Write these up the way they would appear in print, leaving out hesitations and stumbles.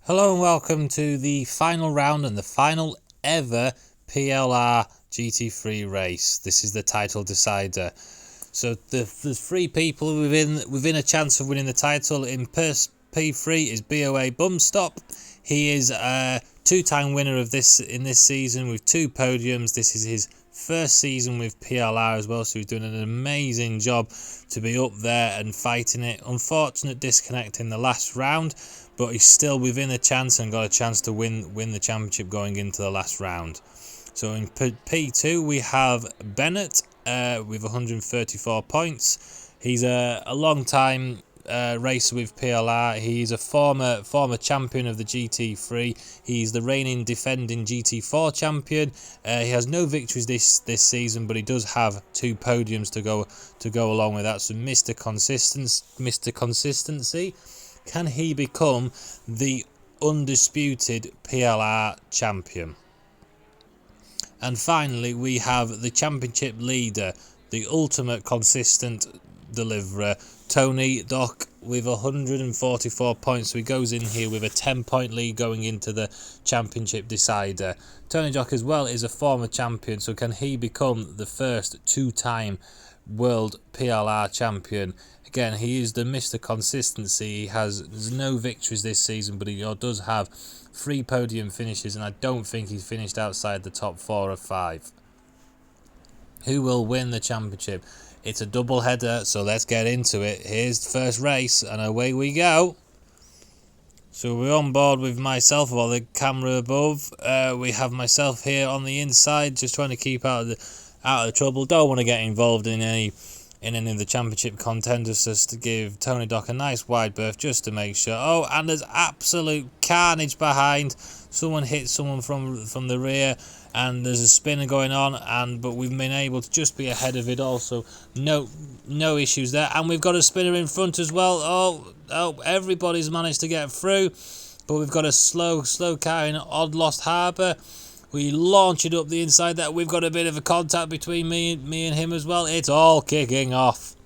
Hello and welcome to the final round and the final ever PLR GT3 race. This is the title decider. So there's three people within a chance of winning the title. In P3 is BOA Bumstop. He is a two-time winner of this in this season with 2 podiums. This is his first season with PLR as well, so he's doing an amazing job to be up there and fighting it. Unfortunate disconnect in the last round, but he's still within a chance and got a chance to win the championship going into the last round. So in P2 we have Bennett with 134 points. He's a long time racer with PLR. He's a former champion of the GT3. He's the reigning defending GT4 champion. He has no victories this season, but he does have 2 podiums to go along with that. So Mr. Consistency. Can he become the undisputed PLR champion? And finally, we have the championship leader, the ultimate consistent deliverer, Tony Doc, with 144 points. So he goes in here with a 10-point lead going into the championship decider. Tony Doc as well is a former champion, so can he become the first 2-time world PLR champion? Again, he is the Mr. Consistency. He has no victories this season, but he does have 3 podium finishes, and I don't think he's finished outside the top 4 or 5. Who will win the championship? It's a double header, so let's get into it. Here's the first race, and away we go. So we're on board with myself, while the camera above. We have myself here on the inside, just trying to keep out of the trouble. Don't want to get involved in any of the championship contenders, just to give Tony Doc a nice wide berth just to make sure. Oh, and there's absolute carnage behind. Someone hit someone from the rear, and there's a spinner going on, but we've been able to just be ahead of it also. No issues there, and we've got a spinner in front as well. Oh, everybody's managed to get through, but we've got a slow car in Odd Lost Harbour. We launch it up the inside there. We've got a bit of a contact between me and him as well. It's all kicking off.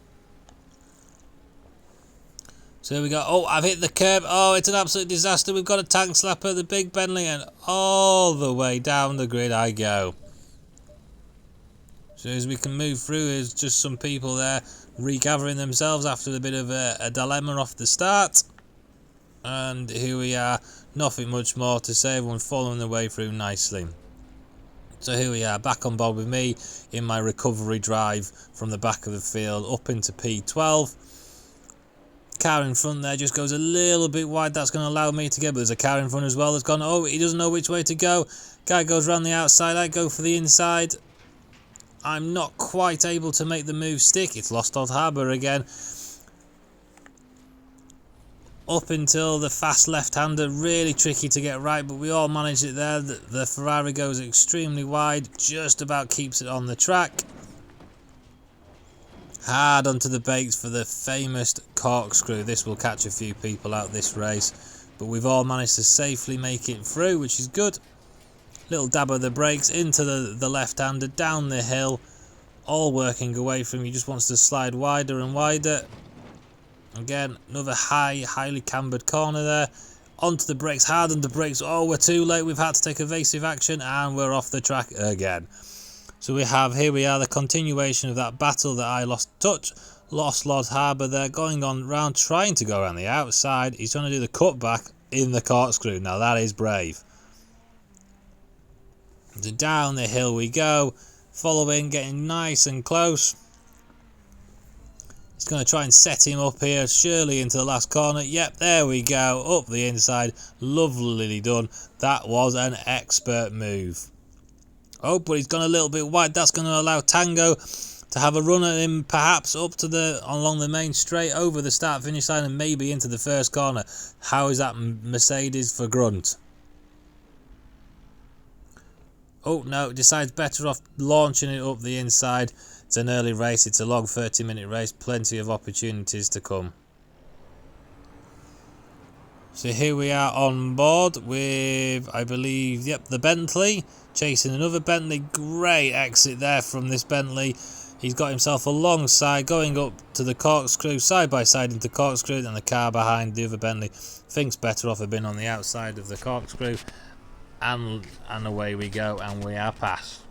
So here we go. Oh, I've hit the curb. Oh, it's an absolute disaster. We've got a tank slapper, the big Bentley, and all the way down the grid I go. So as we can move through, there's just some people there regathering themselves after a bit of a dilemma off the start. And here we are, nothing much more to say, everyone following the way through nicely. So here we are, back on board with me in my recovery drive from the back of the field up into P12. Car in front there just goes a little bit wide, that's going to allow me to get, but there's a car in front as well that's gone, oh, he doesn't know which way to go. Guy goes around the outside, I go for the inside. I'm not quite able to make the move stick, it's Lost Old Harbour again. Up until the fast left-hander, really tricky to get right, but we all managed it there. The Ferrari goes extremely wide, just about keeps it on the track. Hard onto the brakes for the famous corkscrew. This will catch a few people out this race, but we've all managed to safely make it through, which is good. Little dab of the brakes into the left-hander, down the hill, all working away from him. He just wants to slide wider and wider. Again, another highly cambered corner there. Onto the brakes, hard on the brakes. Oh, we're too late. We've had to take evasive action, and we're off the track again. So here we are, the continuation of that battle that I lost touch. Lost Lost Harbour there, going on round, trying to go around the outside. He's trying to do the cutback in the corkscrew. Now that is brave. So down the hill we go, following, getting nice and close. He's going to try and set him up here, surely into the last corner. Yep, there we go, up the inside. Lovely done. That was an expert move. Oh, but he's gone a little bit wide. That's going to allow Tango to have a run at him, perhaps up to along the main straight, over the start-finish line, and maybe into the first corner. How is that Mercedes for Grunt? Oh, no, decides better off launching it up the inside. It's an early race, it's a long 30-minute race, plenty of opportunities to come. So here we are on board with, I believe, yep, the Bentley, chasing another Bentley. Great exit there from this Bentley. He's got himself alongside, going up to the corkscrew, side by side into corkscrew, and the car behind the other Bentley thinks better off have been on the outside of the corkscrew, and away we go, and we are past.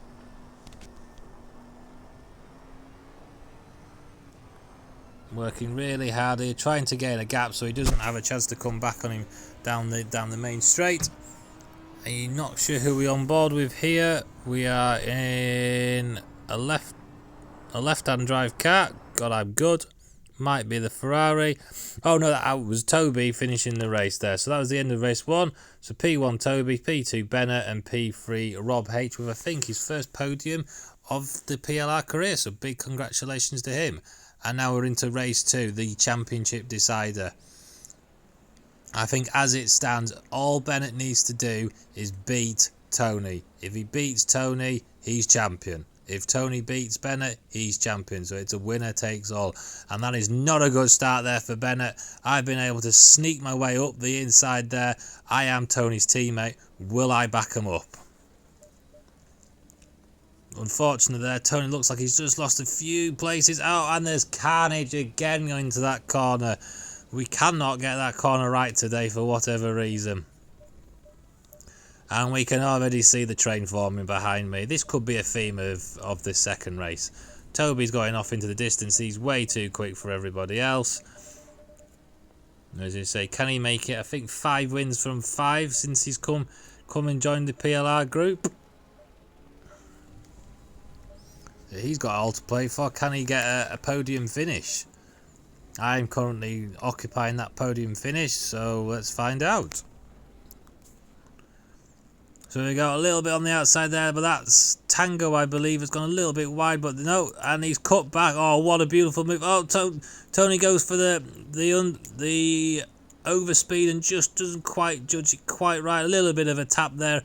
Working really hard here, trying to gain a gap so he doesn't have a chance to come back on him down the main straight. I'm not sure who we're on board with here. We are in a left-hand drive car. God, I'm good. Might be the Ferrari. Oh no, that was Toby finishing the race there. So that was the end of race 1. So P1 Toby, P2 Bennett, and P3 Rob H with I think his first podium of the PLR career. So big congratulations to him. And now we're into race 2, the championship decider. I think as it stands, all Bennett needs to do is beat Tony. If he beats Tony, he's champion. If Tony beats Bennett, he's champion. So it's a winner takes all. And that is not a good start there for Bennett. I've been able to sneak my way up the inside there. I am Tony's teammate. Will I back him up? Unfortunately there, Tony looks like he's just lost a few places out, and there's carnage again going into that corner. We cannot get that corner right today for whatever reason. And we can already see the train forming behind me. This could be a theme of this second race. Toby's going off into the distance. He's way too quick for everybody else. As you say, can he make it? I think 5 wins from 5 since he's come and joined the PLR group. He's got all to play for. Can he get a podium finish? I'm currently occupying that podium finish, so let's find out. So we got a little bit on the outside there, but that's Tango, I believe, has gone a little bit wide, but no, and he's cut back. Oh, what a beautiful move. Oh, Tony goes for the overspeed and just doesn't quite judge it quite right. A little bit of a tap there,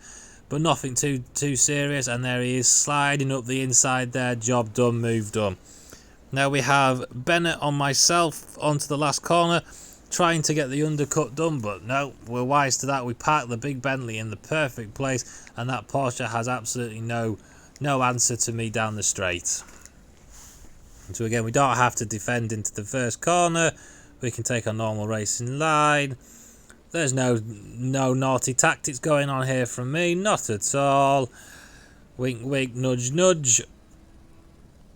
but nothing too serious, and there he is sliding up the inside there. Job done, move done. Now we have Bennett on myself onto the last corner, trying to get the undercut done, but no, we're wise to that. We parked the big Bentley in the perfect place, and that Porsche has absolutely no answer to me down the straight. So again, we don't have to defend into the first corner. We can take our normal racing line. There's no naughty tactics going on here from me, not at all. Wink, wink, nudge, nudge.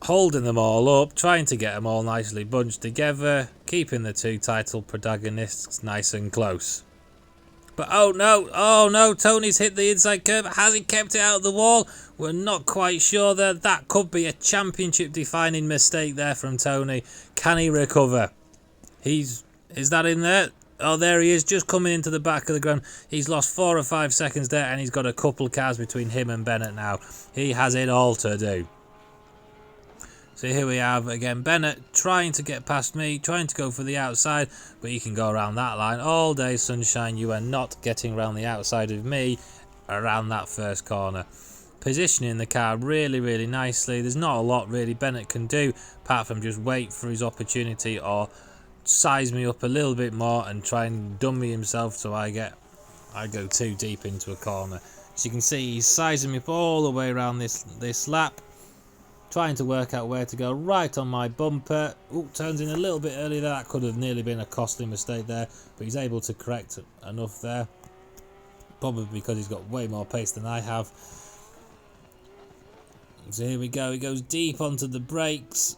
Holding them all up, trying to get them all nicely bunched together, keeping the 2 title protagonists nice and close. But oh no, Tony's hit the inside curb. Has he kept it out of the wall? We're not quite sure there. That could be a championship defining mistake there from Tony. Can he recover? Is that in there? Oh, there he is, just coming into the back of the ground. He's lost 4 or 5 seconds there, and he's got a couple of cars between him and Bennett now. He has it all to do. So here we have, again, Bennett trying to get past me, trying to go for the outside, but you can go around that line all day, sunshine. You are not getting around the outside of me around that first corner. Positioning the car really, really nicely. There's not a lot, really, Bennett can do, apart from just wait for his opportunity or size me up a little bit more and try and dummy himself so I go too deep into a corner. As you can see, he's sizing me up all the way around this lap. Trying to work out where to go, right on my bumper. Ooh, turns in a little bit early there. That could have nearly been a costly mistake there, but he's able to correct enough there. Probably because he's got way more pace than I have. So here we go. He goes deep onto the brakes.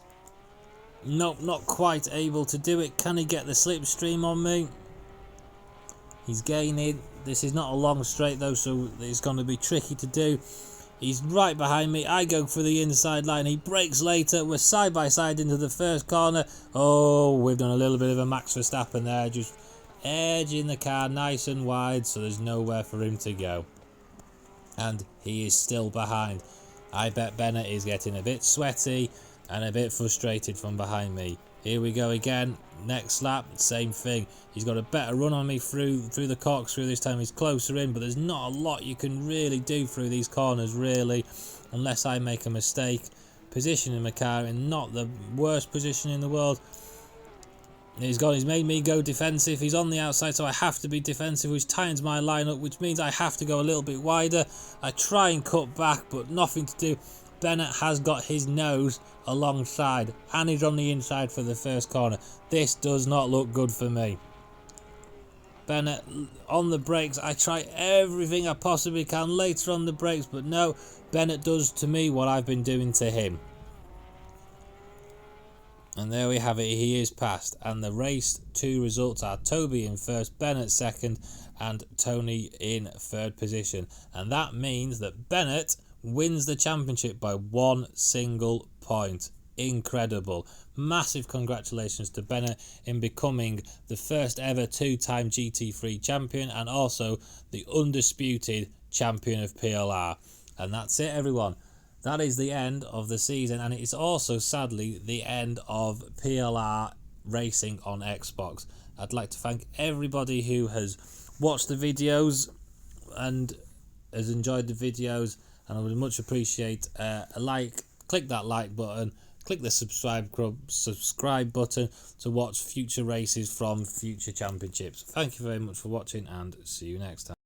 Nope, not quite able to do it. Can he get the slipstream on me? He's gaining. This is not a long straight though, so it's going to be tricky to do. He's right behind me. I go for the inside line. He brakes later. We're side by side into the first corner. Oh, we've done a little bit of a Max Verstappen there. Just edging the car nice and wide so there's nowhere for him to go. And he is still behind. I bet Bennett is getting a bit sweaty and a bit frustrated from behind me. Here we go again. Next lap, same thing. He's got a better run on me through the corkscrew this time. He's closer in, but there's not a lot you can really do through these corners, really, unless I make a mistake. Positioning my car in not the worst position in the world. He's made me go defensive. He's on the outside, so I have to be defensive, which tightens my line up, which means I have to go a little bit wider. I try and cut back, but nothing to do. Bennett has got his nose alongside and he's on the inside for the first corner. This does not look good for me. Bennett on the brakes. I try everything I possibly can later on the brakes, but no, Bennett does to me what I've been doing to him. And there we have it, he is passed. And the race 2 results are Toby in first, Bennett second, and Tony in third position. And that means that Bennett wins the championship by 1 single point. Incredible. Massive congratulations to Bennett in becoming the first ever 2-time GT3 champion and also the undisputed champion of PLR. And that's it, everyone. That is the end of the season, and it is also sadly the end of PLR racing on Xbox. I'd like to thank everybody who has watched the videos and has enjoyed the videos, and I would much appreciate a like. Click that like button. Click the subscribe button to watch future races from future championships. Thank you very much for watching and see you next time.